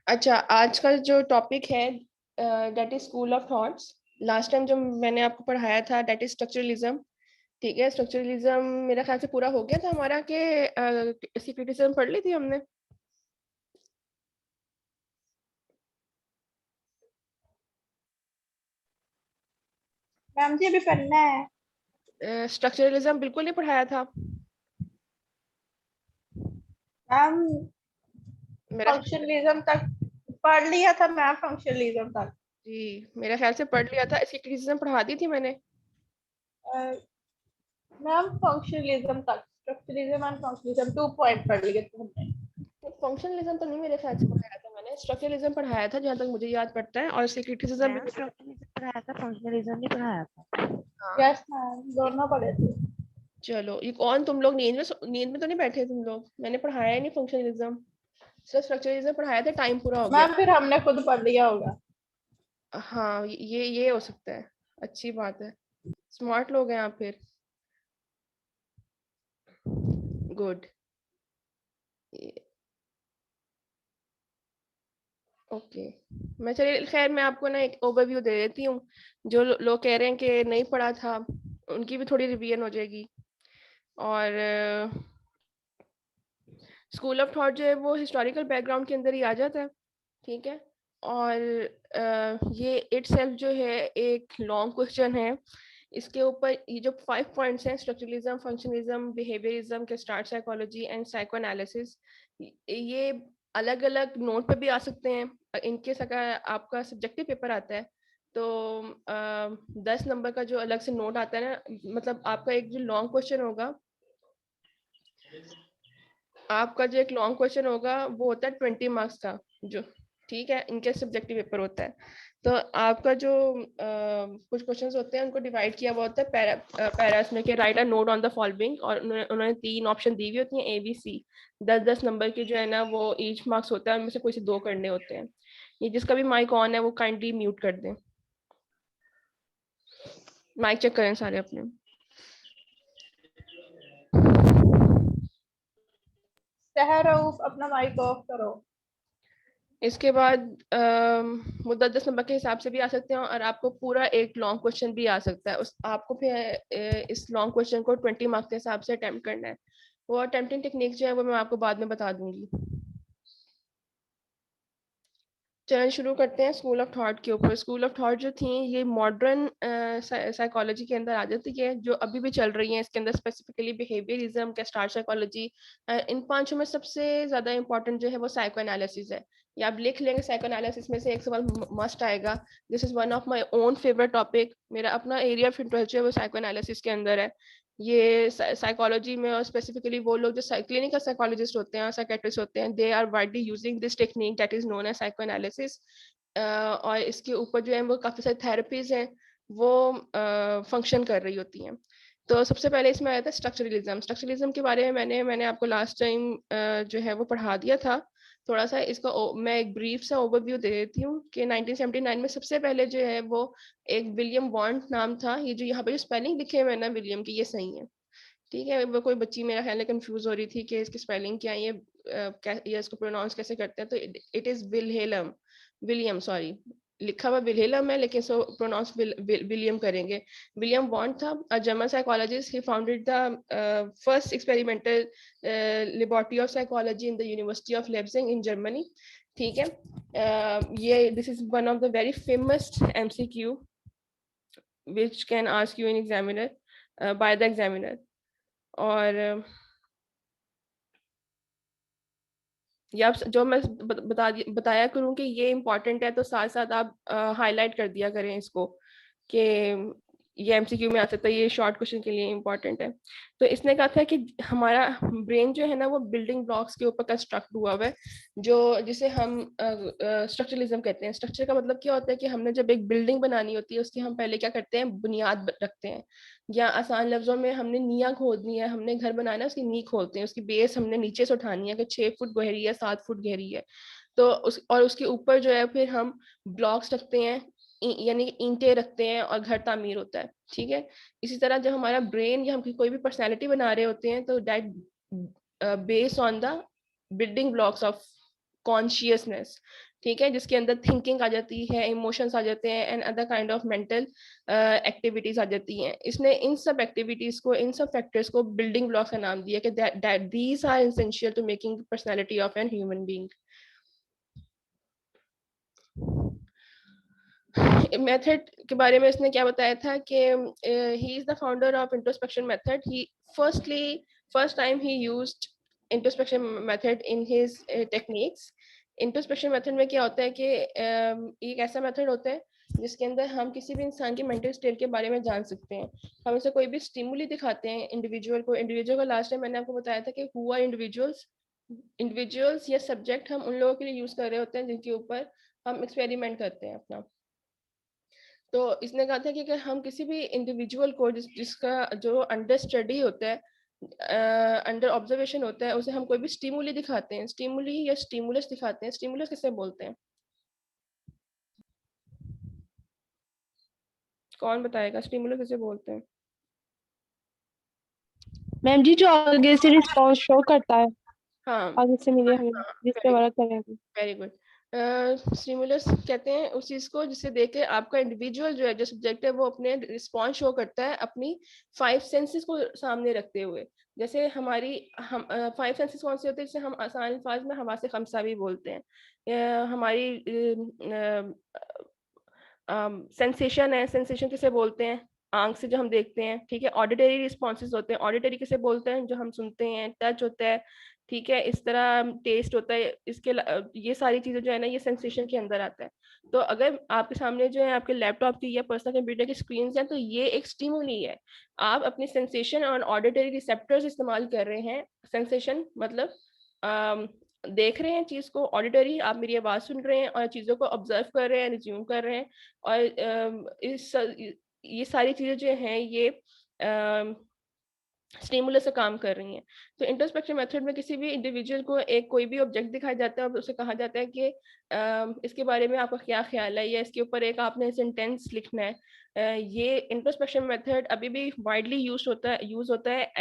अच्छा, आज का जो टॉपिक है that is school of thoughts. Last time जो मैंने आपको पढ़ाया था दैट इज स्ट्रक्चरलिज्म। ठीक है, स्ट्रक्चरलिज्म मेरा ख्याल से पूरा हो गया था हमारा कि इसकी क्रिटिसिज्म पढ़ ली थी हमने। मैम जी अभी पढ़ना है। स्ट्रक्चरलिज्म बिल्कुल नहीं पढ़ाया था मैम मेरा ख्याल। फंक्शनलिज्म तक पढ़ लिया था मैम, फंक्शनलिज्म तक। जी, मेरा ख्याल से पढ़ लिया था, इसकी क्रिटिसिज्म पढ़ा दी थी मैंने। मैम फंक्शनलिज्म तक, स्ट्रक्चरलिज्म एंड फंक्शनलिज्म 2 पॉइंट पढ़ लिए थे हमने। फंक्शनलिज्म तो नहीं मेरे ख्याल से पढ़ाया था मैंने, स्ट्रक्चरलिज्म पढ़ाया था जहां तक मुझे याद पड़ता है, और इसकी क्रिटिसिज्म भी मैम मुझे। स्ट्रक्चरलिज्म पढ़ाया था, फंक्शनलिज्म नहीं पढ़ाया था। हाँ। यस मैम, दोनों पढ़े थे। चलो, ये कौन तुम लोग नींद में तो नहीं बैठे तुम लोग? मैंने पढ़ाया ही नहीं फंक्शनलिज्म, सिर्फ स्ट्रक्चरलिज्म पढ़ाया था, टाइम पूरा हो गया। मैम फिर हमने खुद पढ़ लिया होगा। हाँ, ये हो सकता है। अच्छी बात है, स्मार्ट लोग हैं आप फिर। गुड। ओके, मैं चलिए खैर मैं आपको ना एक ओवरव्यू दे देती हूँ। जो लोग कह रहे हैं कि नहीं पढ़ा था, उनकी भी थोड़ी रिवीजन हो जाएगी। और स्कूल ऑफ थॉट जो है वो हिस्टोरिकल बैकग्राउंड के अंदर ही आ जाता है। ठीक है। और ये इटसेल्फ जो है एक लॉन्ग क्वेश्चन है। इसके ऊपर ये जो 5 पॉइंट्स हैं, structuralism, functionalism, behaviourism, gestalt psychology and psycho analysis, ये अलग अलग नोट पे भी आ सकते हैं। इनकेस अगर आपका सब्जेक्टिव पेपर आता है तो 10 नंबर का जो अलग से नोट आता है ना, मतलब आपका एक जो लॉन्ग क्वेश्चन होगा, आपका जो एक लॉन्ग क्वेश्चन होगा वो होता है 20 मार्क्स का। जो ठीक है, इनके सब्जेक्टिव पेपर होता है। तो आपका जो कुछ क्वेश्चंस होते हैं उनको डिवाइड किया हुआ होता है पैरास में, कि right a note on the following, और उन्होंने 3 ऑप्शन दी हुई होती हैं, ABC। 10-10 नंबर की जो है ना वो ईच मार्क्स होता है, उनमें से कोई से 2 करने होते हैं। ये जिसका भी माइक ऑन है वो काइंडली म्यूट कर दें। माइक चेक करें सारे अपने। सहर रऊफ अपना माइक ऑफ करो। इसके बाद वो 10-10 नंबर के हिसाब से भी आ सकते हैं, और आपको पूरा एक लॉन्ग क्वेश्चन भी आ सकता है। उस आपको फिर इस लॉन्ग क्वेश्चन को 20 मार्क्स के हिसाब से अटेम्प्ट करना है। वो अटेम्प्टिंग टेक्निक जो है वो मैं आपको बाद में बता दूंगी। चलन शुरू करते हैं स्कूल ऑफ थॉट के ऊपर। स्कूल ऑफ थॉट जो थी ये मॉडर्न साइकोलॉजी के अंदर आ जाती है, जो अभी भी चल रही है। इसके अंदर स्पेसिफिकली बिहेवियरिज्म, गेस्टाल्ट साइकोलॉजी, इन पांचों में सबसे ज्यादा इंपॉर्टेंट जो है वो साइको एनालिसिस है। ये आप लिख लेंगे, साइको एनालिसिस में से एक सवाल मस्ट आएगा। This is one of my own favourite topic. मेरा अपना एरिया ऑफ इंटरेस्ट जो है वो साइको एनालिसिस के अंदर है। ये साइकोलॉजी में, और स्पेसिफिकली वो लोग जो क्लिनिकल साइकोलॉजिस्ट होते हैं, साइकेट्रिस्ट होते हैं, they are widely using this technique that is known as psychoanalysis. और इसके ऊपर जो है वो काफी सारी थेरेपीज हैं, वो फंक्शन कर रही होती हैं। तो सबसे पहले इसमें आया था स्ट्रक्चरलिज्म। स्ट्रक्चरलिज्म के बारे में मैंने आपको लास्ट टाइम जो है वो पढ़ा दिया था। थोड़ा सा इसका मैं एक ब्रीफ सा ओवरव्यू दे देती हूँ कि 1979 में सबसे पहले जो है वो एक विलियम वॉन्ट नाम था। ये जो यहाँ पे जो स्पेलिंग लिखे हुए हैं ना विलियम की, ये सही है। ठीक है, वो कोई बच्ची मेरा ख्याल है कंफ्यूज हो रही थी कि इसकी स्पेलिंग क्या है, ये इसको प्रोनाउंस कैसे करते हैं। तो इट इज विलहेलम, विलियम सॉरी, लिखा हुआ विलहेलम है लेकिन सो प्रोनाउंस विलियम करेंगे। विलियम वॉन्ट था a German psychologist. He founded the first experimental laboratory of psychology in the university of Leipzig in Germany. ठीक है। ये this is one of the very famous MCQ which can ask you in examiner by the examiner। और ये आप जो मैं बताया करूं कि ये इम्पोर्टेंट है, तो साथ साथ आप हाईलाइट कर दिया करें इसको कि ये MCQ में आ सकता है, ये शॉर्ट क्वेश्चन के लिए इम्पोर्टेंट है। तो इसने कहा था कि हमारा ब्रेन जो है ना वो बिल्डिंग ब्लॉक्स के ऊपर कंस्ट्रक्ट हुआ हुआ है, जो जिसे हम स्ट्रक्चरलिज्म कहते हैं। स्ट्रक्चर का मतलब क्या होता है कि हमने जब एक बिल्डिंग बनानी होती है उसकी हम पहले क्या करते हैं, बुनियाद रखते हैं। या आसान लफ्जों में हमने नींव खोदनी है, हमने घर बनाना है, उसकी नींव खोदते हैं, उसकी बेस हमने नीचे से उठानी है कि 6 फुट गहरी है, 7 फुट गहरी है। तो उसके ऊपर जो है फिर हम ब्लॉक्स रखते हैं, यानी ईंटें रखते हैं, और घर तामीर होता है। ठीक है। इसी तरह जब हमारा ब्रेन या हम कोई भी पर्सनैलिटी बना रहे होते हैं तो that based on the building blocks of consciousness. ठीक है, जिसके अंदर थिंकिंग आ जाती है, इमोशंस आ जाते हैं and other kind of mental activities आ जाती हैं। इसने इन सब एक्टिविटीज को, इन सब फैक्टर्स को बिल्डिंग ब्लॉक्स का नाम दिया कि that these are essential to making personality of an human being. Method के बारे में इसने क्या बताया था कि he is the founder of introspection method. He first time he used introspection method in his techniques. Introspection method में क्या होता है कि एक ऐसा मेथड होता है जिसके अंदर हम किसी भी इंसान की मेंटल स्टेट के बारे में जान सकते हैं। हम इसे कोई भी स्टिमुली दिखाते हैं इंडिविजुअल को लास्ट टाइम मैंने आपको बताया था कि हु आर इंडिविजुअल्स या सब्जेक्ट हम उन लोगों के लिए यूज कर रहे होते हैं जिनके ऊपर हम एक्सपेरिमेंट करते हैं अपना। तो इसने कहा था कि अगर हम किसी भी इंडिविजुअल को जिसका जो अंडर स्टडी होता है, अंडर ऑब्जर्वेशन होता है, उसे हम कोई भी स्टिमुली दिखाते हैं, स्टिमुली या स्टिमुलस दिखाते हैं। स्टिमुलस किसे बोलते हैं? कौन बताएगा स्टिमुलस किसे बोलते हैं? मैम जी, जो आगे से रिस्पॉन्स शो करता है, हाँ, आगे से मिले हमें, जिस पे वेरी वर्क करेंगे। Very good. स्टिमुलस कहते हैं उस चीज को जिसे देख के आपका इंडिविजुअल जो है, जो सब्जेक्ट है, वो अपने रिस्पॉन्स शो करता है अपनी 5 सेंसेस को सामने रखते हुए। जैसे हमारी हम 5 सेंसेस कौन से होते हैं, जिसे हम आसान अल्फाज में हवा से खमसा भी बोलते हैं। हमारी सेंसेशन है, सेंसेशन किसे बोलते हैं? आंख से जो हम देखते हैं, ठीक है। ऑडिटरी रिस्पॉन्सेज होते हैं, ऑडिटरी किसे बोलते हैं? जो हम सुनते हैं, टच होता है, ठीक है, इस तरह टेस्ट होता है। ये सारी चीजें जो है ना, ये सेंसेशन के अंदर आता है। तो अगर आपके सामने जो है आपके लैपटॉप की या पर्सनल कंप्यूटर की स्क्रीन है, तो ये एक स्टिमुली है। आप अपनी सेंसेशन और ऑडिटरी रिसेप्टर्स इस्तेमाल कर रहे हैं। सेंसेशन मतलब देख रहे हैं चीज को, ऑडिटरी आप मेरी आवाज सुन रहे हैं और चीजों को ऑब्जर्व कर रहे हैं, रिज्यूम कर रहे हैं। और ये सारी चीजें जो हैं ये स्टिमुलस से काम कर रही हैं। तो इंट्रोस्पेक्शन मेथड में किसी भी इंडिविजुअल को एक कोई भी ऑब्जेक्ट दिखाया जाता है और उसे कहा जाता है कि इसके बारे में आपका क्या ख्याल है, या इसके ऊपर एक आपने सेंटेंस लिखना है। ये इंट्रोस्पेक्शन मेथड अभी भी वाइडली यूज होता है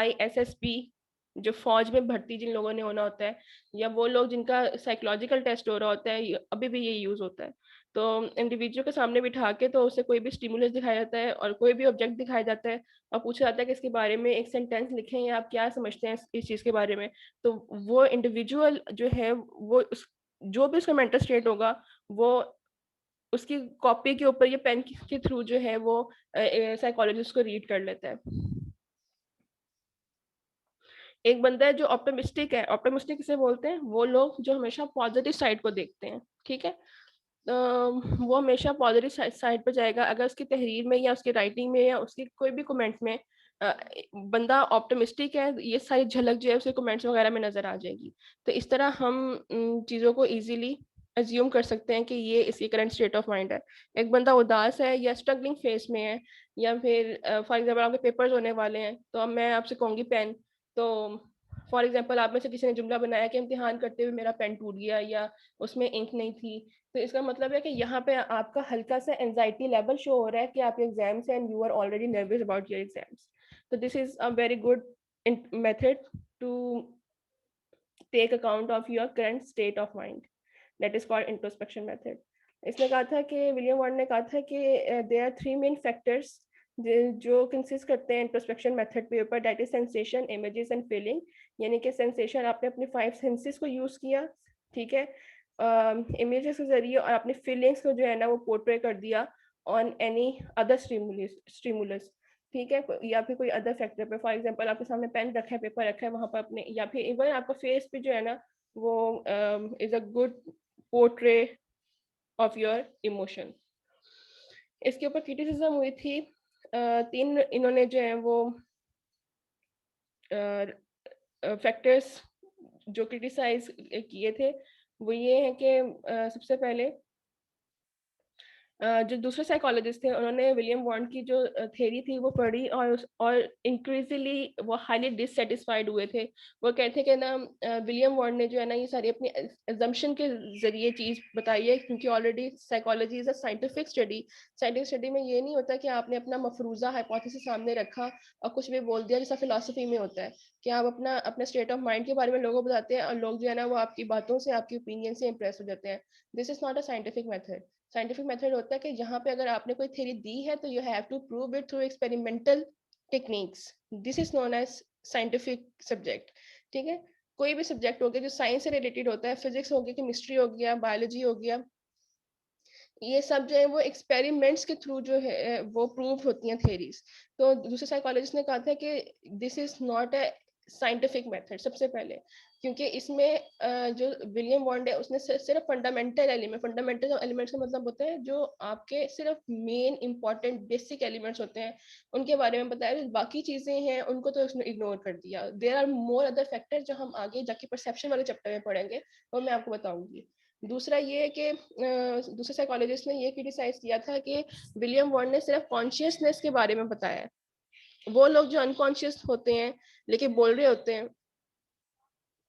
ISSP, जो फौज में भर्ती जिन लोगों ने होना होता है, या वो लोग जिनका साइकोलॉजिकल टेस्ट हो रहा होता है, अभी भी ये यूज होता है। तो इंडिविजुअल के सामने बिठा के तो उसे कोई भी स्टिमुलस दिखाया जाता है और कोई भी ऑब्जेक्ट दिखाया जाता है और पूछा जाता है कि इसके बारे में एक सेंटेंस लिखें या आप क्या समझते हैं इस चीज के बारे में। तो वो इंडिविजुअल जो है वो जो भी उसका मेंटल स्टेट होगा, वो उसकी कॉपी के ऊपर या पेन के थ्रू जो है वो साइकोलॉजिस्ट को रीड कर लेता है। एक बंदा है जो ऑप्टिमिस्टिक है। ऑप्टिमिस्टिक किसे बोलते हैं? वो लोग जो हमेशा पॉजिटिव साइड को देखते हैं, ठीक है। वो हमेशा पॉजिटिव साइड पर जाएगा। अगर उसकी तहरीर में या उसकी राइटिंग में या उसकी कोई भी कमेंट में अ, बंदा ऑप्टिमिस्टिक है, ये सारी झलक जो है उसके कमेंट्स वगैरह में नजर आ जाएगी। तो इस तरह हम चीज़ों को इजीली अज्यूम कर सकते हैं कि ये इसकी करंट स्टेट ऑफ माइंड है। एक बंदा उदास है या स्ट्रगलिंग फेस में है, या फिर फॉर एग्जाम्पल आपके पेपर्स होने वाले हैं, तो अब मैं आपसे कहूँगी पेन। तो फॉर एग्जाम्पल आप में से किसी ने जुमला बनाया कि इम्तिहान करते हुए मेरा पेन टूट गया या उसमें इंक नहीं थी। तो इसका मतलब है कि यहाँ पे आपका हल्का सा एंजाइटी लेवल शो हो रहा है कि आपके एग्जाम्स हैं and you are already nervous about your exams. तो this is a very good method to take account of your current state of mind, that is called introspection method. इसने कहा था कि विलियम वॉर्ड ने कहा था कि देयर आर 3 मेन फैक्टर्स जो कंसिस्ट करते हैं इंट्रोस्पेक्शन मेथड पे ऊपर, that is sensation, images and feeling. यानी कि सेंसेशन, आपने अपने 5 सेंसेस को यूज किया, ठीक है, इमेजेस के जरिए, और अपनी फीलिंग्स को जो है ना वो पोर्ट्रे कर दिया ऑन एनी अदर स्टिमुलस, ठीक है, या फिर कोई अदर फैक्टर पे। फॉर एग्जांपल आपके सामने पेन रखा है, पेपर रखा है वहां पर अपने, या फिर इवन आपका फेस पे जो है ना वो is a good portray of your emotion. इसके ऊपर क्रिटिसिज्म हुई थी। 3 इन्होंने जो है वो फैक्टर्स जो क्रिटिसाइज किए थे वो ये है कि सबसे पहले जो दूसरे साइकोलॉजिस्ट थे उन्होंने विलियम वॉर्ड की जो थ्योरी थी वो पढ़ी और इंक्रीजली वो हाईली डिससेटिस्फाइड हुए थे। वो कहते थे कि ना विलियम वॉर्ड ने जो है ना ये सारी अपनी एजम्पशन के जरिए चीज बताई है, क्योंकि already psychology is a scientific study. Scientific study में ये नहीं होता कि आपने अपना मफरूजा हाइपोथेसिस सामने रखा और कुछ भी बोल दिया जैसा फिलोसफी में होता है। कि आप अपना स्टेट ऑफ माइंड के बारे में लोगों को बताते हैं और लोग जो है ना वो आपकी बातों से, आपकी ओपिनियन से इम्प्रेस हो जाते हैं। This is not a scientific method. Scientific method होता है कि जहाँ पे अगर आपने कोई थ्योरी दी है तो you have to prove it through experimental techniques. This is known as scientific subject. ठीक है, कोई भी सब्जेक्ट हो गया जो साइंस से रिलेटेड होता है, फिजिक्स हो गया, केमिस्ट्री हो गया, बायोलॉजी हो गया, ये सब जो है वो एक्सपेरिमेंट्स के थ्रू जो है वो प्रूव होती हैं थेरीज। तो दूसरे साइकोलॉजिस्ट ने कहा था कि this is not a scientific method सबसे पहले, क्योंकि इसमें जो विलियम वॉन्ड है उसने सिर्फ फंडामेंटल एलिमेंट्स का मतलब होता है जो आपके सिर्फ मेन इंपॉर्टेंट बेसिक एलिमेंट्स होते हैं उनके बारे में बताया, जो बाकी चीजें हैं उनको तो उसने इग्नोर कर दिया। There are more other factor जो हम आगे जाके परसेप्शन वाले चैप्टर में पढ़ेंगे वो मैं आपको बताऊंगी। दूसरा ये है कि दूसरे साइकोलॉजिस्ट ने ये क्रिटिसाइज किया था कि विलियम वॉर्ड ने सिर्फ कॉन्शियसनेस के बारे में बताया, वो लोग जो अनकॉन्शियस होते हैं लेकिन बोल रहे होते हैं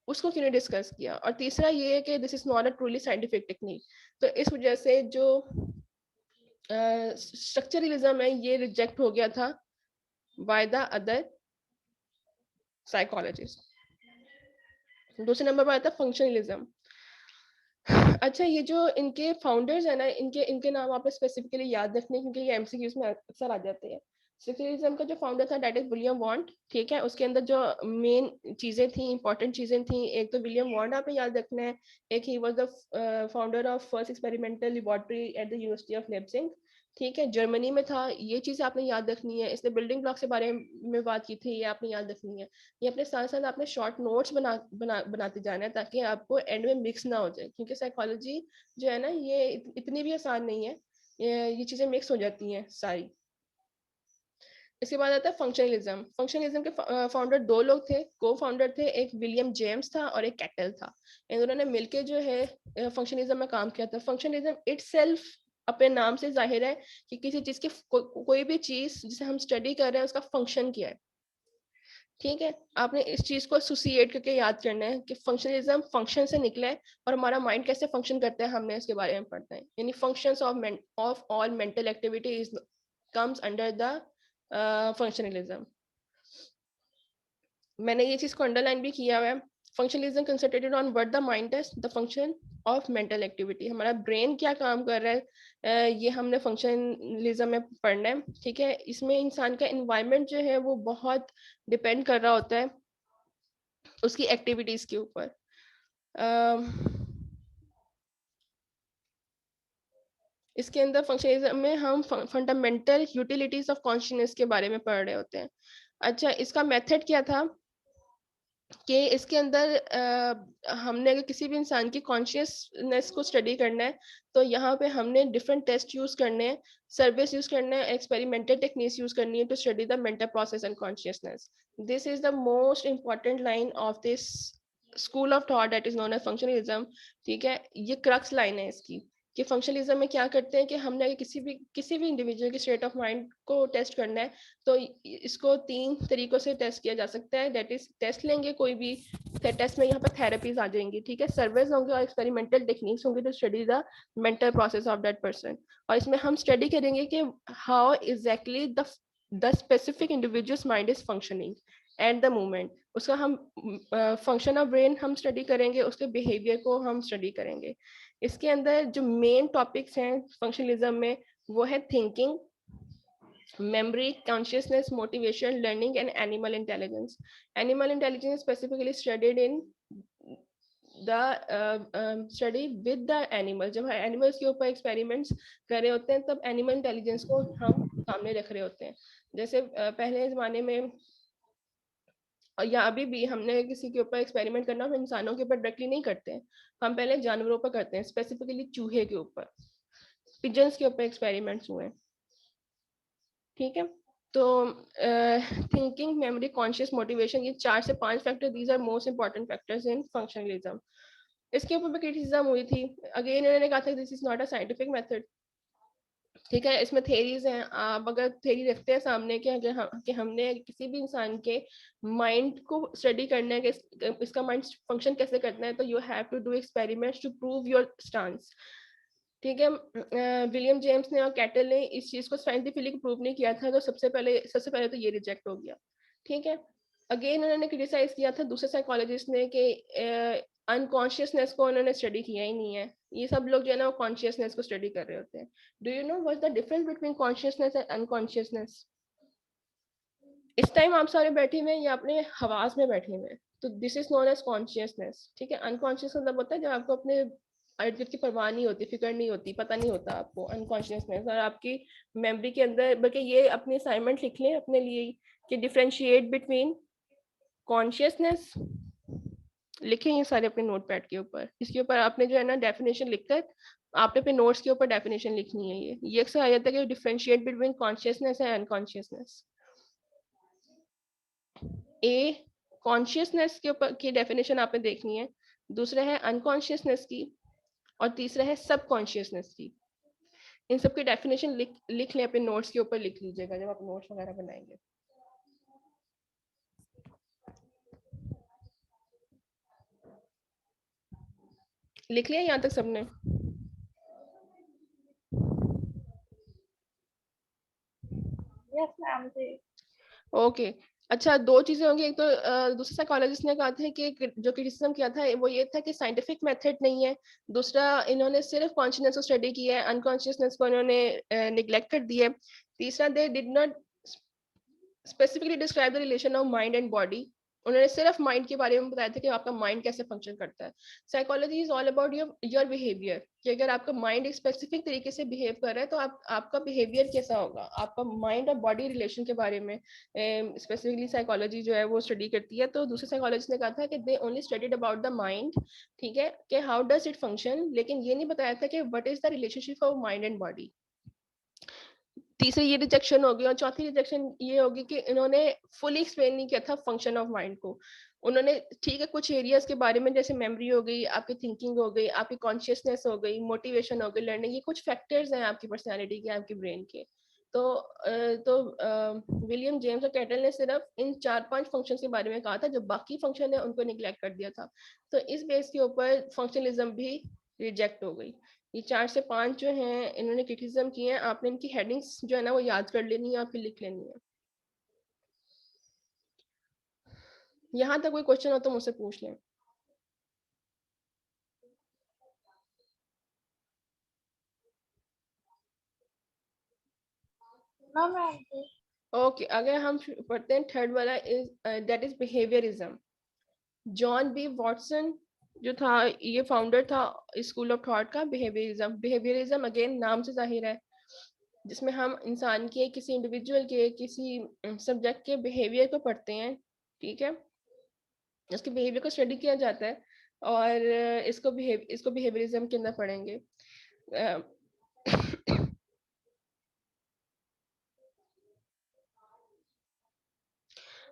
उसको क्यों नहीं डिस्कस किया। और तीसरा ये है कि this is not a truly scientific technique. तो इस वजह से जो स्ट्रक्चरलिज्म है ये रिजेक्ट हो गया था बाय द अदर साइकोलॉजिस्ट। दूसरे नंबर पर आता है फंक्शनलिज्म। अच्छा, ये जो इनके फाउंडर्स है ना, इनके इनके नाम आपने स्पेसिफिकली याद रखने क्योंकि ये एमसीक्यूज में अक्सर आ जाते हैं। स्ट्रक्चरलिज्म का जो फाउंडर था डेट इज विलियम वॉन्ड। ठीक है, उसके अंदर जो मेन चीजें थी, इंपॉर्टेंट चीजें थी, एक तो विलियम वॉन्ड आपने याद रखना है, एक ही was the founder of first experimental laboratory at the university of Leipzig. ठीक है, जर्मनी में था। ये चीजें आपने याद रखनी है। इसने बिल्डिंग ब्लॉक्स के बारे में बात की थी, ये आपने याद रखनी है। ये अपने साथ साथ आपने शॉर्ट नोट्स बनाते जाना है ताकि आपको एंड में मिक्स ना हो जाए, क्योंकि साइकोलॉजी जो है ना ये इतनी भी आसान नहीं है, ये चीजें मिक्स हो जाती हैं सारी। इसके बाद आता है फंक्शनलिज्म। फंक्शनलिज्म के फाउंडर दो लोग थे, को फाउंडर थे, एक विलियम जेम्स था और एक कैटल था। इन दोनों ने मिलके जो है फंक्शनलिज्म में काम किया था। फंक्शनलिज्म इटसेल्फ अपने नाम से जाहिर है कि किसी चीज की कोई भी चीज जिसे हम स्टडी कर रहे हैं उसका फंक्शन क्या है। ठीक है, आपने इस चीज को एसोसिएट करके याद करना है कि फंक्शनलिज्म फंक्शन से निकला है और हमारा माइंड कैसे फंक्शन करता है हमने इसके बारे में पढ़ना है। यानी functions of all mental activities comes under the functionalism. मैंने ये चीज को अंडरलाइन भी किया हुआ है। Functionalism concentrated on what the mind is the function of mental activity. हमारा ब्रेन क्या काम कर रहा है ये हमने फंक्शनलिज्म में पढ़ना है। ठीक है, इसमें इंसान का एनवायरनमेंट जो है वो बहुत डिपेंड कर रहा होता है उसकी एक्टिविटीज के ऊपर। इसके अंदर फंक्शनलिज्म में हम फंडामेंटल यूटिलिटीज ऑफ कॉन्शियसनेस के बारे में पढ़ रहे होते हैं। अच्छा, इसका मेथड क्या था कि इसके अंदर हमने अगर किसी भी इंसान की कॉन्शियसनेस को स्टडी करना है तो यहाँ पे हमने डिफरेंट टेस्ट यूज करने हैं, सर्विस यूज करना है, एक्सपेरिमेंटल टेक्निक्स यूज करनी है to study the mental process and consciousness. This is the most important line of this school of thought that is known as functionalism. ठीक है, ये crux line है इसकी कि फंक्शनलिज्म में क्या करते हैं कि हमने अगर किसी भी इंडिविजुअल की स्टेट ऑफ माइंड को टेस्ट करना है तो इसको 3 तरीकों से टेस्ट किया जा सकता है। दैट इज टेस्ट लेंगे कोई भी टेस्ट में, यहाँ पर थेरेपीज आ जाएंगी। ठीक है, सर्वेज होंगे और एक्सपेरिमेंटल टेक्निक्स होंगे to study the mental process of that person. और इसमें हम स्टडी करेंगे कि how exactly the specific individuals mind is functioning at the moment. उसका हम फंक्शन ऑफ ब्रेन हम स्टडी करेंगे, उसके बिहेवियर को हम स्टडी करेंगे। इसके अंदर जो मेन टॉपिक्स हैं फंक्शनलिज्म में वो है thinking, memory, consciousness, motivation, learning, and animal intelligence. Animal intelligence is specifically studied in the study with the animal। जब एनिमल्स के ऊपर एक्सपेरिमेंट्स कर रहे होते हैं तब एनिमल इंटेलिजेंस को हम सामने रख रहे होते हैं। जैसे पहले जमाने में या अभी भी हमने किसी के ऊपर एक्सपेरिमेंट करना हम इंसानों के ऊपर डायरेक्टली नहीं करते हैं, हम पहले जानवरों पर करते हैं, स्पेसिफिकली चूहे के ऊपर, पिजन्स के ऊपर एक्सपेरिमेंट्स हुए हैं। ठीक है, तो थिंकिंग, मेमोरी, कॉन्शियस, मोटिवेशन, ये 4 से 5 factor, these are most important factors in functionalism. इसके ऊपर भी क्रिटिसिज्म हुई थी। अगेन इन्होंने कहा था this is not a scientific method. ठीक है, इसमें थेरीज हैं। आप अगर थेरी रखते हैं सामने कि अगर कि हमने किसी भी इंसान के माइंड को स्टडी करना है कि इसका माइंड फंक्शन कैसे करना है, तो you have to do experiments to prove your stance. ठीक है, विलियम जेम्स ने और कैटल ने इस चीज को साइंटिफिकली प्रूव नहीं किया था, तो सबसे पहले तो ये रिजेक्ट हो गया। ठीक है, अगेन उन्होंने क्रिटिसाइज किया था दूसरे साइकोलॉजिस्ट ने कि अनकॉन्शियसनेस को उन्होंने स्टडी किया ही नहीं है। ये सब लोग जो है ना वो कॉन्शियसनेस को स्टडी कर रहे होते हैं। Do you know what the difference between consciousness and unconsciousness? इस टाइम आप सारे बैठे हुए हैं या अपने हवास में बैठे हुए हैं, तो this is known as consciousness, ठीक है। अनकॉन्शियस मतलब होता है जब आपको अपने इर्द गिर्द की परवाह नहीं होती, फिक्र नहीं होती, पता नहीं होता आपको, अनकॉन्शियसनेस। और आपकी मेमोरी के अंदर, बल्कि ये अपनी असाइनमेंट लिख लें अपने लिए कि डिफरेंशिएट बिटवीन कॉन्शियसनेस, लिखें ये सारे अपने नोट पैड के ऊपर। इसके ऊपर आपने जो है ना डेफिनेशन लिखकर आपने अपने नोट्स के ऊपर डेफिनेशन लिखनी है। ये अक्सर आ जाता है कि differentiate between consciousness and unconsciousness. A consciousness के ऊपर की डेफिनेशन आपने देखनी है, दूसरा है अनकॉन्शियसनेस की, और तीसरा है सब कॉन्शियसनेस की। इन सब की डेफिनेशन लिख लें, अपने नोट्स के ऊपर लिख लीजिएगा जब आप नोट्स वगैरह बनाएंगे। लिख लिया यहाँ तक सबने? Yes, ma'am. जी. ओके अच्छा, दो चीजें होंगी। एक तो दूसरे साइकोलॉजिस्ट ने कहा था कि जो क्रिटिसिज्म किया था वो ये था कि साइंटिफिक मेथड नहीं है। दूसरा, इन्होंने सिर्फ कॉन्शियसनेस को स्टडी किया है, अनकॉन्शियसनेस को इन्होंने निग्लेक्ट कर दिया है। तीसरा, they did not specifically describe the relation of mind and body. उन्होंने सिर्फ माइंड के बारे में बताया था कि आपका माइंड कैसे फंक्शन करता है। Psychology is all about your behaviour, कि अगर आपका माइंड एक स्पेसिफिक तरीके से बिहेव कर रहा है तो आपका बिहेवियर कैसा होगा। आपका माइंड और बॉडी रिलेशन के बारे में स्पेसिफिकली साइकोलॉजी जो है वो स्टडी करती है। तो दूसरे साइकोलॉजिस्ट ने कहा था कि they only studied about the mind, ठीक है, कि हाउ डज इट फंक्शन, लेकिन ये नहीं बताया था कि what is the relationship of mind and body. तीसरी ये रिजेक्शन होगी। और चौथी रिजेक्शन ये होगी कि इन्होंने फुली एक्सप्लेन नहीं किया था फंक्शन ऑफ माइंड को। उन्होंने, ठीक है, कुछ एरियाज के बारे में जैसे मेमोरी हो गई, आपकी थिंकिंग हो गई, आपकी कॉन्शियसनेस हो गई, मोटिवेशन हो गई, लर्निंग, ये कुछ फैक्टर्स हैं आपकी पर्सनैलिटी के, आपकी ब्रेन के। तो विलियम जेम्स और कैटल ने सिर्फ इन 4-5 फंक्शन के बारे में कहा था, जो बाकी फंक्शन है उनको निग्लेक्ट कर दिया था। तो इस बेस के ऊपर फंक्शनलिज्म भी रिजेक्ट हो गई। ये 4 से 5 जो हैं इन्होंने क्रिटिसिज्म किए हैं। आपने इनकी हेडिंग्स जो है ना वो याद कर लेनी है और फिर लिख लेनी है। यहाँ तक कोई क्वेश्चन हो तो मुझसे पूछ लें। No, ma'am. जी. ओके, अगर हम पढ़ते हैं थर्ड वाला, is that is behaviourism. John B Watson जो था, ये फाउंडर था स्कूल ऑफ थॉट का। बिहेवियरिज्म अगेन नाम से जाहिर है, जिसमें हम इंसान के, किसी इंडिविजुअल के, किसी सब्जेक्ट के बिहेवियर को पढ़ते हैं, ठीक है। उसके बिहेवियर को स्टडी किया जाता है और इसको बिहेवियरिज्म के अंदर पढ़ेंगे।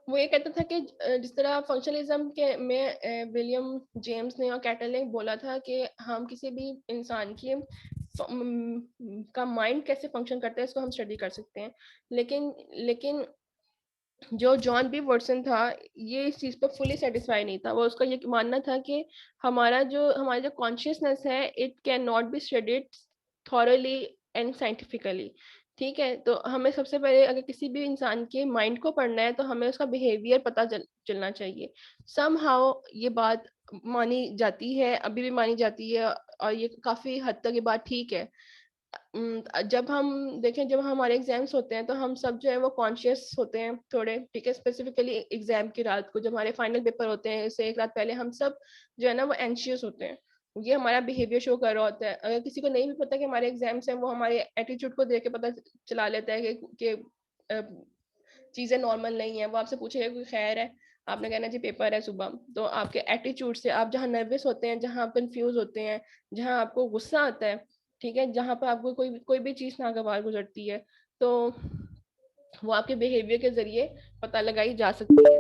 वो ये कहता था कि जिस तरह फंक्शनलिज्म के में विलियम जेम्स ने और कैटल ने बोला था कि हम किसी भी इंसान की का माइंड कैसे फंक्शन करता है इसको हम स्टडी कर सकते हैं, लेकिन जो जॉन बी वॉटसन था ये इस चीज़ पर फुली सेटिस्फाई नहीं था। वो उसका ये मानना था कि हमारा जो कॉन्शियसनेस है it can not be studied thoroughly and scientifically, ठीक है। तो हमें सबसे पहले अगर किसी भी इंसान के माइंड को पढ़ना है तो हमें उसका बिहेवियर पता चलना चाहिए। समहाउ ये बात मानी जाती है, अभी भी मानी जाती है, और ये काफ़ी हद तक ये बात ठीक है। जब हम देखें, जब हमारे एग्जाम्स होते हैं तो हम सब जो है वो कॉन्शियस होते हैं थोड़े, ठीक है। स्पेसिफिकली एग्जाम की रात को जब हमारे फाइनल पेपर होते हैं, इससे एक रात पहले हम सब जो है ना वो एंशियस होते हैं। ये हमारा बिहेवियर शो कर रहा होता है। अगर किसी को नहीं भी पता कि हमारे एग्जाम्स हैं, वो हमारे एटीट्यूड को देख के पता चला लेता है कि चीज़ें नॉर्मल नहीं है। वो आपसे पूछेगा कोई खैर है, आपने कहना जी पेपर है सुबह। तो आपके एटीट्यूड से आप जहाँ नर्वस होते हैं, जहाँ आप कंफ्यूज होते हैं, जहाँ आपको गुस्सा आता है, ठीक है, जहाँ पर आपको कोई भी चीज़ नागवार गुजरती है, तो वो आपके बिहेवियर के जरिए पता लगाई जा सकती है।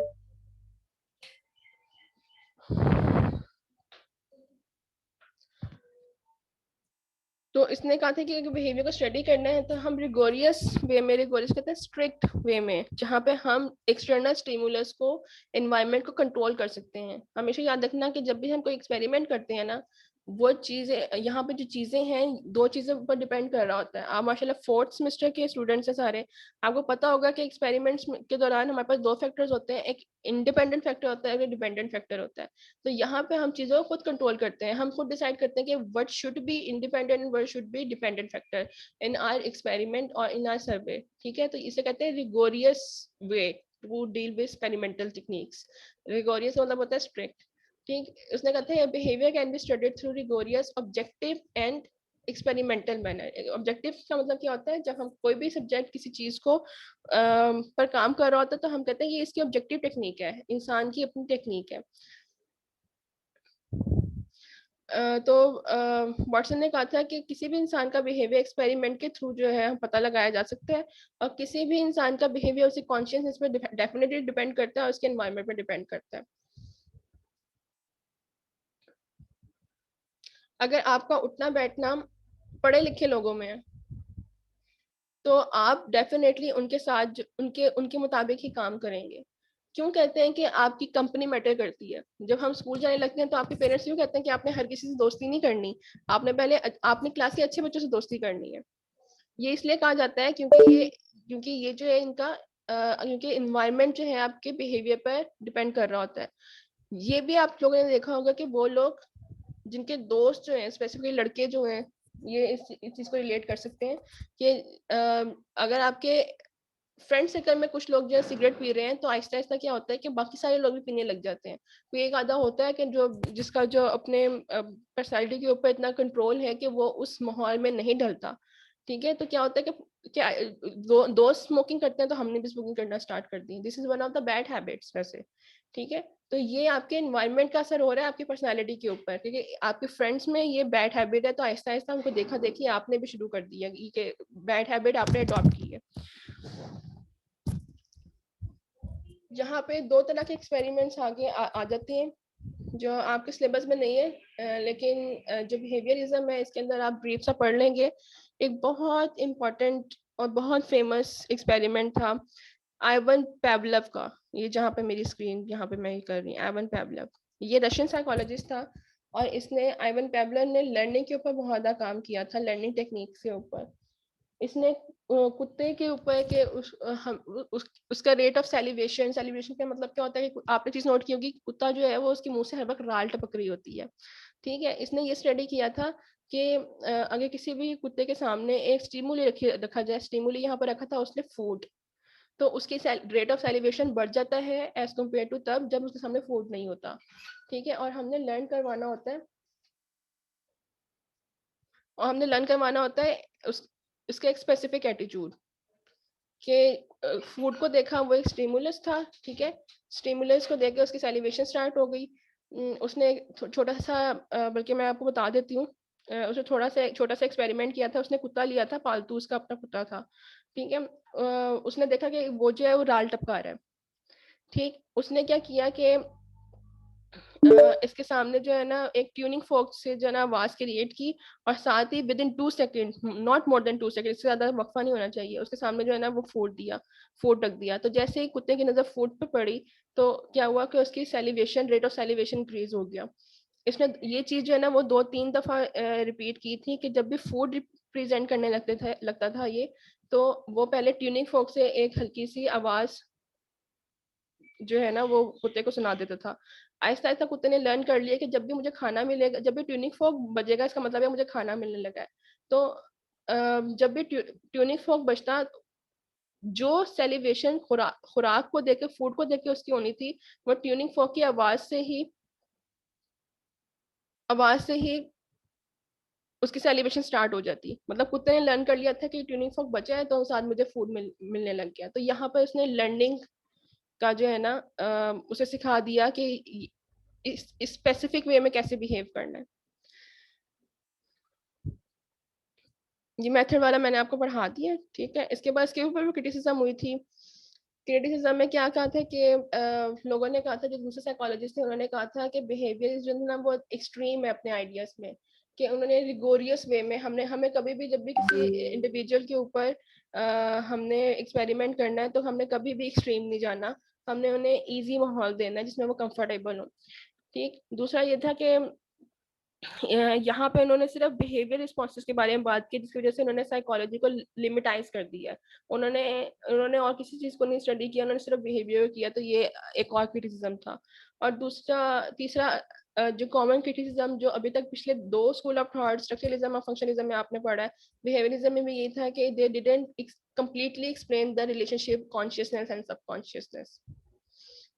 तो इसने कहा था कि अगर बिहेवियर को स्टडी करना है तो हम रिगोरियस वे में, रिगोरियस कहते हैं स्ट्रिक्ट वे में, जहाँ पे हम एक्सटर्नल स्टिमुलस को, एनवायरनमेंट को कंट्रोल कर सकते हैं। हमेशा याद रखना कि जब भी हम कोई एक्सपेरिमेंट करते हैं ना, वो चीजें यहाँ पे जो चीजें हैं 2 चीजों पर डिपेंड कर रहा होता है। आप माशाल्लाह 4th सेमेस्टर के स्टूडेंट्स हैं सारे, आपको पता होगा कि एक्सपेरिमेंट्स के दौरान हमारे पास 2 फैक्टर्स होते हैं, एक इंडिपेंडेंट फैक्टर होता है, एक डिपेंडेंट फैक्टर होता है। तो यहाँ पे हम चीजों को खुद कंट्रोल करते हैं, हम खुद डिसाइड करते हैं कि what should be independent and what should be dependent factor in our experiment और इन आवर सर्वे। ठीक है, तो इसे कहते हैं rigorous way to deal with experimental techniques. Rigorous मतलब होता है स्ट्रिक्ट। ठीक, उसने कहते हैं behaviour can be studied through rigorous objective and experimental manner. Objective का मतलब क्या होता है, जब हम कोई भी सब्जेक्ट किसी चीज को पर काम कर रहा होता है तो हम कहते हैं ये इसकी ऑब्जेक्टिव टेक्निक है, इंसान की अपनी टेक्निक है। तो वाटसन ने कहा था कि किसी भी इंसान का बिहेवियर एक्सपेरिमेंट के थ्रू जो है पता लगाया जा सकता है, और किसी भी इंसान का बिहेवियर उसकी कॉन्शियसनेस पे डेफिनेटली डिपेंड करता है और उसके एनवायरनमेंट पे डिपेंड करता है। अगर आपका उठना बैठना पढ़े लिखे लोगों में है तो आप डेफिनेटली उनके साथ उनके उनके मुताबिक ही काम करेंगे। क्यों कहते हैं कि आपकी कंपनी मैटर करती है। जब हम स्कूल जाने लगते हैं तो आपके पेरेंट्स क्यों कहते हैं कि आपने हर किसी से दोस्ती नहीं करनी, आपने पहले आपने क्लास के अच्छे बच्चों से दोस्ती करनी है। ये इसलिए कहा जाता है क्योंकि ये जो है इनका क्योंकि इन्वायरमेंट जो है आपके बिहेवियर पर डिपेंड कर रहा होता है। ये भी आप लोगों ने देखा होगा कि वो लोग जिनके दोस्त जो हैं स्पेसिफिकली लड़के जो हैं, ये इस चीज को रिलेट कर सकते हैं कि अगर आपके फ्रेंड सर्कल में कुछ लोग जो है सिगरेट पी रहे हैं तो आहिस्ता आहिस्ता क्या होता है कि बाकी सारे लोग भी पीने लग जाते हैं। कोई एक आधा होता है कि जो जिसका जो अपने पर्सनालिटी के ऊपर इतना कंट्रोल है कि वो उस माहौल में नहीं ढलता। ठीक है, तो क्या होता है कि क्या दो स्मोकिंग करते हैं तो हमने भी स्मोकिंग करना स्टार्ट कर दी। This is one of the bad habits वैसे। ठीक है, तो ये आपके एनवायरनमेंट का असर हो रहा है आपकी पर्सनालिटी के ऊपर, क्योंकि आपके फ्रेंड्स में ये बैड हैबिट है तो आहिस्ता आहिस्ता उनको देखा देखी आपने भी शुरू कर दिया, ये बैड हैबिट आपने अडॉप्ट की है। जहाँ पे 2 तरह के एक्सपेरिमेंट्स आगे आ जाते हैं जो आपके सिलेबस में नहीं है, लेकिन जो बिहेवियरिज्म है इसके अंदर आप ब्रीफ सा पढ़ लेंगे। एक बहुत इम्पोर्टेंट और बहुत फेमस एक्सपेरिमेंट था आइवन पेवलव का। ये जहाँ पे मेरी स्क्रीन यहाँ पे मैं कर रही हूँ, आइवन पेवलव ये रशियन साइकोलॉजिस्ट था, और इसने आइवन पेवलव ने लर्निंग के ऊपर बहुत ज़्यादा काम किया था, लर्निंग टेक्निक के ऊपर। इसने कुत्ते के ऊपर के उसका रेट ऑफ सेलिब्रेशन, सेलिब्रेशन का मतलब क्या होता है कि आपने चीज नोट की होगी, कुत्ता जो है वो उसके मुंह से हर वक्त राल टपक रही होती है। ठीक है, इसने ये स्टडी किया था कि अगर किसी भी कुत्ते के सामने एक स्टिमुली रखा जाए, स्टिमुली यहाँ पर रखा था उसने फूड, तो उसकी रेट ऑफ सेलिब्रेशन बढ़ जाता है एज कम्पेयर टू तब जब उसके सामने फूड नहीं होता। ठीक है, और हमने लर्न करवाना होता है उसका एक स्पेसिफिक एटीट्यूड कि फूड को देखा वो एक स्टिमुलस था। ठीक है, स्टिमुलस को देख के उसकी सेलिब्रेशन स्टार्ट हो गई। उसने छोटा सा बल्कि मैं आपको बता देती हूँ, उसने छोटा सा एक्सपेरिमेंट किया था। उसने कुत्ता लिया था पालतू, उसका अपना कुत्ता था। ठीक है, उसने देखा कि वो जो है वो राल टपका रहा है। ठीक, उसने क्या किया कि इसके सामने जो है ना एक ट्यूनिंग फोर्क से जो है ना आवाज क्रिएट की, और साथ ही within 2 second, not more than 2 second, इससे ज्यादा वक्फा नहीं होना चाहिए, उसके सामने जो है ना वो फूड रख दिया। तो जैसे ही कुत्ते की नजर फूड पे पड़ी तो क्या हुआ कि उसकी celebration, rate of celebration increase हो गया। इसने ये चीज जो है ना वो 2-3 दफा रिपीट की थी कि जब भी फूड प्रेजेंट करने लगता था ये, तो वो पहले ट्यूनिंग फोर्क से एक हल्की सी आवाज जो है ना वो कुत्ते को सुना देता था। आहिस्ता आहिस्ता कुत्ते ने लर्न कर लिया कि जब भी मुझे खाना मिलेगा, जब भी ट्यूनिंग फॉर्क बजेगा इसका मतलब है मुझे खाना मिलने लगा है। तो जब भी ट्यूनिंग फॉर्क बजता, जो सेलिब्रेशन खुराक को देके, फूड को देके उसकी होनी थी, वो ट्यूनिंग फॉर्क की आवाज से ही उसकी सेलिब्रेशन स्टार्ट हो जाती। मतलब कुत्ते ने लर्न कर लिया था कि ट्यूनिंग फॉर्क बचा है तो साथ मुझे फूड मिलने लग गया। तो यहाँ पर उसने लर्निंग का जो है ना उसे सिखा दिया कि इस स्पेसिफिक वे में कैसे बिहेव करना है। ये मेथड वाला मैंने आपको पढ़ा दिया। ठीक है, इसके बाद इसके ऊपर भी क्रिटिसिज्म हुई थी। क्रिटिसिज्म में क्या कहा था कि लोगों ने कहा था, जो दूसरे साइकोलॉजिस्ट थे उन्होंने कहा था कि बिहेवियर जो है ना वो एक्सट्रीम है अपने आइडियाज में, कि उन्होंने रिगोरियस वे में हमें कभी भी जब भी किसी इंडिविजुअल के ऊपर हमने एक्सपेरिमेंट करना है तो हमने कभी भी एक्सट्रीम नहीं जाना, हमने उन्हें इजी माहौल देना है जिसमें वो कंफर्टेबल हो। ठीक, दूसरा ये था कि यहाँ पे उन्होंने सिर्फ बिहेवियर रिस्पॉन्सेज के बारे में बात की, जिसकी वजह से उन्होंने साइकोलॉजी को लिमिटाइज कर दिया। उन्होंने उन्होंने और किसी चीज को नहीं स्टडी किया, उन्होंने सिर्फ बिहेवियर किया, तो ये एक और क्रिटिसिज्म था। और तीसरा जो कॉमन क्रिटिसिज्म जो अभी तक पिछले 2 स्कूल ऑफ थॉट, स्ट्रक्चरलिज्म और फंक्शनलिज्म में आपने पढ़ा है, बिहेवियरिज्म में भी यही था कि they didn't completely explain the relationship consciousness and subconsciousness.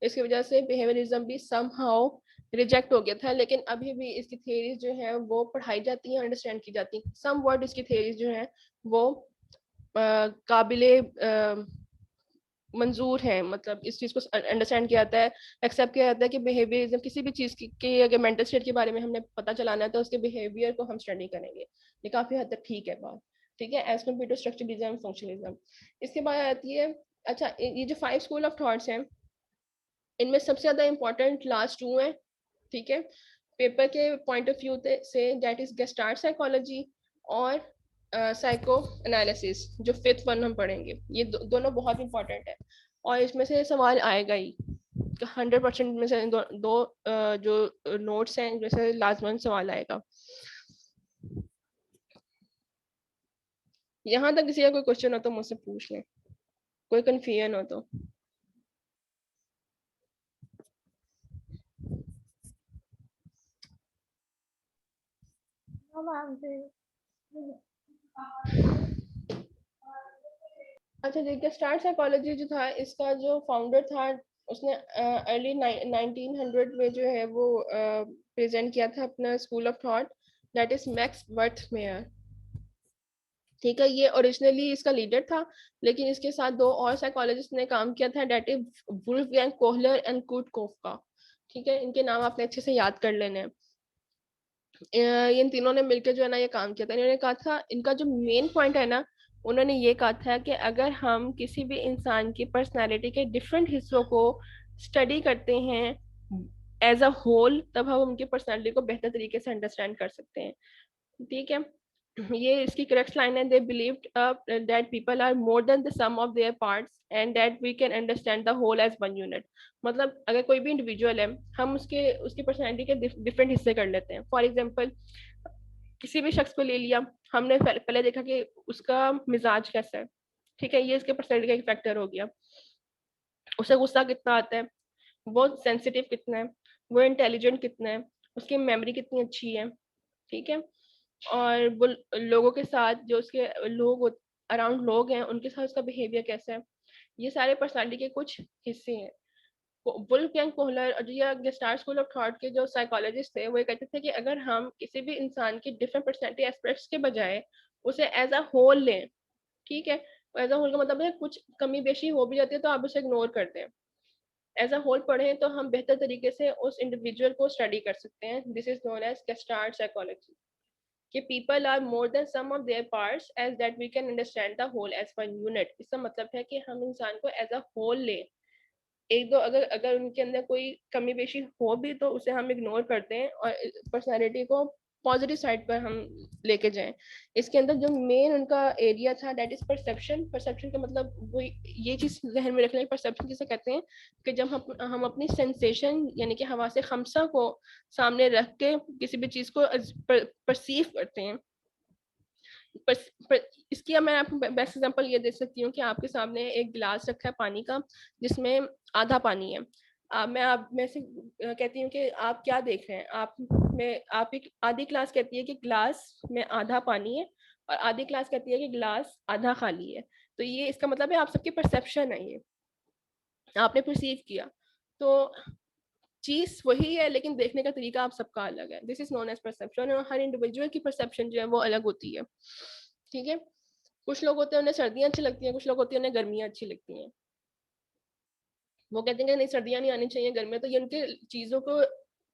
इसकी वजह से बिहेवियरिज्म भी समहाउ रिजेक्ट हो गया था, लेकिन अभी भी इसकी थ्योरीज जो है वो पढ़ाई जाती हैं, अंडरस्टैंड की जाती हैं। सम वर्ड इसकी थ्योरीज जो है वो काबिले मंजूर है, मतलब इस चीज को अंडरस्टैंड किया जाता है, एक्सेप्ट किया जाता है कि बिहेवियरिज्म किसी भी चीज की अगर मेंटल स्टेट के बारे में हमने पता चलाना है तो उसके बिहेवियर को हम स्टडी करेंगे। ये काफी हद तक ठीक है बात, ठीक है, as compare to structuralism, functionalism. इसके बाद आती है, अच्छा ये जो 5 स्कूल ऑफ थॉट्स हैं, इनमें सबसे ज्यादा इंपॉर्टेंट लास्ट 2 हैं, ठीक है, पेपर के पॉइंट ऑफ व्यू से, दैट इज गेस्टार्ट साइकोलॉजी और साइको एनालिसिस, जो 5th वन हम पढ़ेंगे। ये दोनों बहुत इंपॉर्टेंट है और इसमें से सवाल आएगा ही 100% में से दो जो नोट्स हैं जैसे लाजमन सवाल आएगा। यहाँ तक किसी का कोई क्वेश्चन हो तो मुझसे पूछ लें, कोई कंफ्यूजन हो तो। No, ma'am. अच्छा देखिए, स्टार्ट साइकोलॉजी जो था, इसका जो फाउंडर था उसने अर्ली 1900 में जो है वो प्रेजेंट किया था अपना school of thought, that is Max Wertheimer, ठीक है। ये ओरिजिनली इसका लीडर था, लेकिन इसके साथ 2 और साइकोलॉजिस्ट ने काम किया था, that is Wolfgang Kohler and कूट कोफका, ठीक है, इनके नाम आपने अच्छे से याद कर लेने हैं। इन तीनों ने मिलकर जो है ना ये काम किया था। इन्होंने कहा था, इनका जो मेन पॉइंट है ना, उन्होंने ये कहा था कि अगर हम किसी भी इंसान की पर्सनालिटी के डिफरेंट हिस्सों को स्टडी करते हैं एज अ होल, तब हम उनकी पर्सनालिटी को बेहतर तरीके से अंडरस्टैंड कर सकते हैं, ठीक है। ये इसकी करेक्ट लाइन है, they believed that people are more than the sum of their parts and that we can understand the whole as one unit. मतलब अगर कोई भी इंडिविजुअल है, हम उसकी पर्सनैलिटी के डिफरेंट हिस्से कर लेते हैं। फॉर एग्जाम्पल, किसी भी शख्स को ले लिया, हमने पहले देखा कि उसका मिजाज कैसा है, ठीक है, ये इसके पर्सनैलिटी का एक फैक्टर हो गया। उसे गुस्सा कितना आता है, वो सेंसिटिव कितना है, वो इंटेलिजेंट कितना है, उसकी मेमोरी कितनी अच्छी है, ठीक है, और वो लोगों के साथ जो उसके लोग अराउंड लोग हैं उनके साथ उसका बिहेवियर कैसा है, ये सारे पर्सनालिटी के कुछ हिस्से हैं। वुल्फगैंग कोहलर और जो गेस्टार्ट स्कूल ऑफ थॉट के जो साइकोलॉजिस्ट थे, वो ये कहते थे कि अगर हम किसी भी इंसान की डिफरेंट पर्सनैलिटी एस्पेक्ट्स के बजाय उसे एज अ होल लें, ठीक है, एज अ होल का मतलब है कुछ कमी बेशी हो भी जाती है तो आप उसे इग्नोर कर दें, एज अ होल पढ़ें तो हम बेहतर तरीके से उस इंडिविजुअल को स्टडी कर सकते हैं। This is known as gestalt psychology, कि people are more than sum of their parts as that we can understand the whole as one unit। इसका मतलब है कि हम इंसान को एज अ होल लें, एक दो अगर अगर उनके अंदर कोई कमी पेशी हो भी तो उसे हम इग्नोर करते हैं और पर्सनालिटी को पॉजिटिव साइड पर हम लेके जाएं। इसके अंदर जो मेन उनका एरिया था, दैट इज परसेप्शन। परसेप्शन का मतलब वो ये चीज जहन में रखना, परसेप्शन किसे कहते हैं कि जब हम अपनी सेंसेशन यानी कि हवासे खमसा को सामने रख के किसी भी चीज को परसीव करते हैं। पर, पर इसकी मैं आपको बेस्ट एग्जांपल ये दे सकती हूँ कि आपके सामने एक गिलास रखा है पानी का, जिसमें आधा पानी है। मैं से कहती हूँ कि आप क्या देख रहे हैं, आप एक आधी क्लास कहती है कि ग्लास में आधा पानी है और आधी क्लास कहती है कि ग्लास आधा खाली है। तो ये इसका मतलब है आप सबकी परसेप्शन है, ये आपने परसीव किया, तो चीज वही है लेकिन देखने का तरीका आप सबका अलग है। This is known as perception, और हर इंडिविजुअल की परसेप्शन जो है वो अलग होती है, ठीक है। कुछ लोग होते हैं उन्हें सर्दियां अच्छी लगती हैं, कुछ लोग होते हैं उन्हें गर्मियां अच्छी लगती हैं। वो कहते हैं कि नहीं सर्दियां नहीं आनी चाहिए, गर्मियां, तो ये उनके चीजों को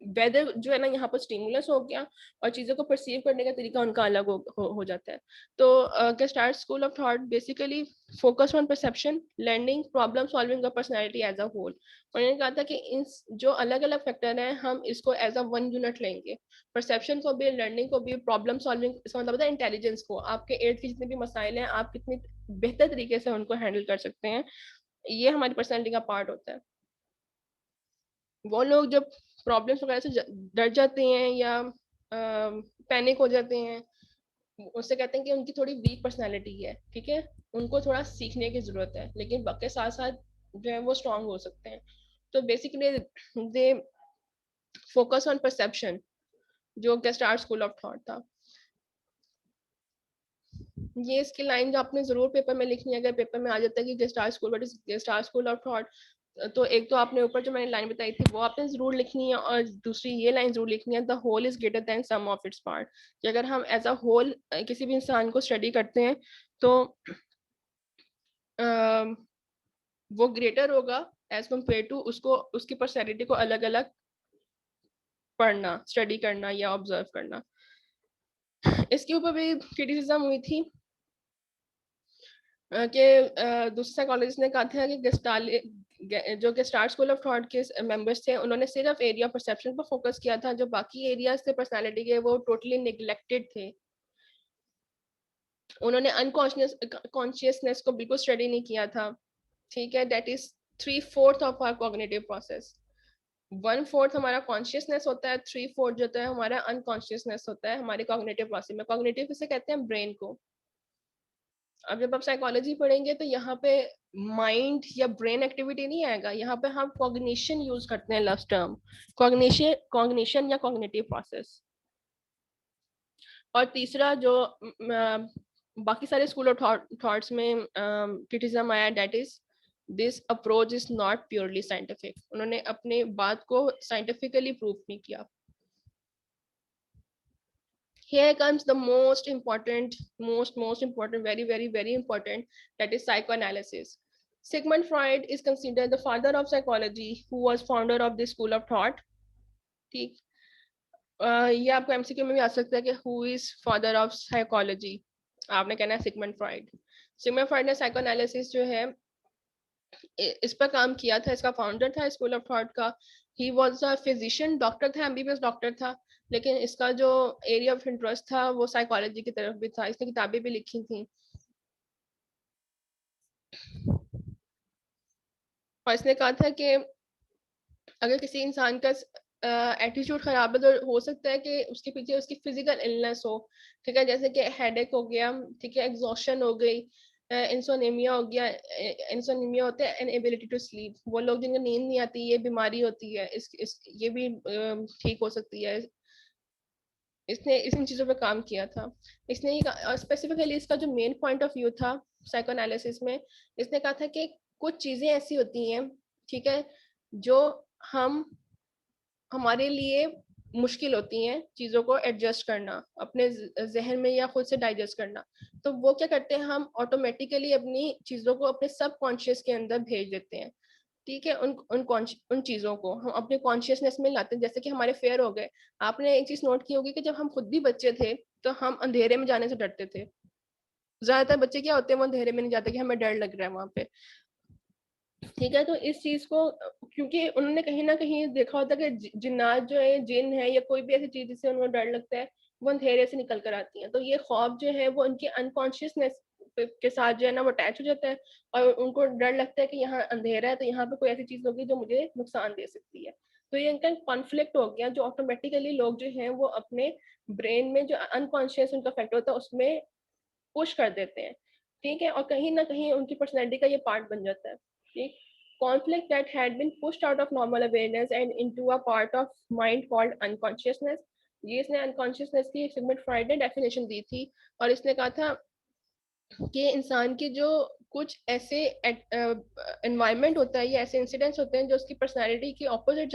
वेदर जो है ना यहाँ पर स्टिमुलस हो गया और चीजों को परसीव करने का तरीका उनका अलग हो जाता है। तो gestalt school of thought basically focus on perception, learning, problem solving और पर्सनालिटी एज अ होल। उन्होंने कहा था कि इन जो अलग अलग फैक्टर हैं हम इसको एज अ वन यूनिट लेंगे, परसेप्शन को भी, लर्निंग को भी, प्रॉब्लम सॉल्विंग, इसका मतलब है इंटेलिजेंस को, आपके इर्द के जितने भी मसाइल हैं आप कितनी बेहतर तरीके से उनको हैंडल कर सकते हैं, ये हमारी पर्सनैलिटी का पार्ट होता है। वो लोग जब प्रॉब्लम्स वगैरह से डर जाते हैं या पैनिक हो जाते हैं, उससे कहते हैं कि उनकी थोड़ी वीक पर्सनालिटी है, ठीक है, उनको थोड़ा सीखने की जरूरत है, लेकिन वक्त के साथ साथ जो है वो स्ट्रांग हो सकते हैं। तो basically they focus on perception, जो गेस्टार्ट स्कूल ऑफ थॉट था। ये इसकी लाइन जो आपने जरूर पेपर में लिखनी है, अगर पेपर में आ जाता है कि gestalt school, what is gestalt school of thought, तो एक तो आपने ऊपर जो मैंने लाइन बताई थी वो आपने जरूर लिखनी है, और दूसरी ये लाइन जरूर लिखनी है, the whole is greater than sum of its part. कि अगर हम एज अ होल किसी भी इंसान को स्टडी करते हैं तो वो ग्रेटर होगा एज कम्पेयर टू उसको उसकी पर्सनैलिटी को अलग अलग पढ़ना, स्टडी करना या ऑब्जर्व करना। इसके ऊपर भी क्रिटिसिज्म हुई थी कि दूसरे साइकोलॉजिस्ट ने कहा था कि जो गेस्टार्ट स्कूल ऑफ थॉट के मेंबर्स थे उन्होंने सिर्फ एरिया परसेप्शन पर फोकस किया था, जो बाकी एरियाज थे पर्सनालिटी के वो टोटली निग्लेक्टेड थे। उन्होंने कॉन्शियसनेस को बिल्कुल स्टडी नहीं किया था, ठीक है, that is 3/4 of our cognitive process. 1/4 हमारा कॉन्शियसनेस होता है, 3/4 जो होता है हमारा अनकॉन्शियसनेस होता है हमारे कॉग्निटिव प्रोसेस में। कॉग्निटिव किसे कहते हैं? ब्रेन को। अब जब आप साइकोलॉजी पढ़ेंगे तो यहाँ पे माइंड या ब्रेन एक्टिविटी नहीं आएगा, यहाँ पे हम कॉग्निशन यूज करते हैं लास्ट टर्म, कॉग्निशन या कॉग्निटिव प्रोसेस। और तीसरा जो बाकी सारे स्कूल ऑफ थॉट्स में क्रिटिसिज्म आया, that is this approach is not purely scientific. उन्होंने अपने बात को साइंटिफिकली प्रूव नहीं किया। Here comes the most important, very important, that is psychoanalysis. Sigmund Freud is considered the father of psychology, who was founder of this school of thought. ठीक, ये आपको MCQ में भी आ सकता है कि who is father of psychology, आपने कहना है सिगमंड फ्रॉइड। सिगमंड फ्रॉइड ने साइकोएनालिसिस जो है इस पर काम किया था, इसका फाउंडर था स्कूल ऑफ थॉट का। He was a physician, doctor था, एमबीबीएस डॉक्टर था, लेकिन इसका जो एरिया ऑफ इंटरेस्ट था वो साइकोलॉजी की तरफ भी था। इसने किताबें भी लिखी थी और इसने कहा था कि अगर किसी इंसान का एटीट्यूड खराब है तो हो सकता है कि उसके पीछे उसकी फिजिकल इलनेस हो, ठीक है, जैसे कि हेडेक हो गया, ठीक है, एग्जॉशन हो गई, इंसोनिमिया हो गया। इंसोनिमिया होता है इनएबिलिटी टू स्लीप, वो लोग जिनको नींद नहीं आती, ये बीमारी होती है, ये भी ठीक हो सकती है। इसने इन चीज़ों पे काम किया था। इसने स्पेसिफिकली इसका जो मेन पॉइंट ऑफ व्यू था साइकोएनालिसिस में, इसने कहा था कि कुछ चीज़ें ऐसी होती हैं, ठीक है, जो हम हमारे लिए मुश्किल होती हैं चीज़ों को एडजस्ट करना, अपने जहन में या खुद से डाइजेस्ट करना। तो वो क्या करते हैं, हम ऑटोमेटिकली अपनी चीज़ों को अपने सब कॉन्शियस के अंदर भेज देते हैं, ठीक है, उन चीज़ों को हम अपने कॉन्शियसनेस में लाते हैं। जैसे कि हमारे फेयर हो गए। आपने एक चीज़ नोट की होगी कि जब हम खुद भी बच्चे थे तो हम अंधेरे में जाने से डरते थे। ज्यादातर बच्चे क्या होते हैं, वो अंधेरे में नहीं जाते कि हमें डर लग रहा है वहां पे, ठीक है। तो इस चीज को क्योंकि उन्होंने कहीं ना कहीं देखा होता है कि जिन्नात जो है, जिन है या कोई भी ऐसी चीज जिससे उनको डर लगता है, वो अंधेरे से निकल कर आती है। तो ये खौफ जो है वो उनके अनकॉन्शियसनेस के साथ जो है ना वो अटैच हो जाता है, और उनको डर लगता है कि यहाँ अंधेरा है तो यहाँ पे कोई ऐसी चीज होगी जो मुझे नुकसान दे सकती है। तो ये इनका कॉन्फ्लिक्ट हो गया, जो ऑटोमेटिकली लोग जो हैं वो अपने ब्रेन में जो अनकॉन्शियस उनका फैक्टर होता है उसमें पुश कर देते हैं, ठीक है, और कहीं ना कहीं उनकी पर्सनैलिटी का ये पार्ट बन जाता है, ठीक। Conflict that had been pushed out of normal awareness and into a part of mind called unconsciousness। ये इसने अनकॉन्शियसनेस की सिगमंड फ्रॉइड ने डेफिनेशन दी थी, और इसने कहा था कि इंसान की जो कुछ ऐसे एनवायरनमेंट होता है या ऐसे इंसिडेंट्स होते हैं जो उसकी पर्सनालिटी की ऑपोजिट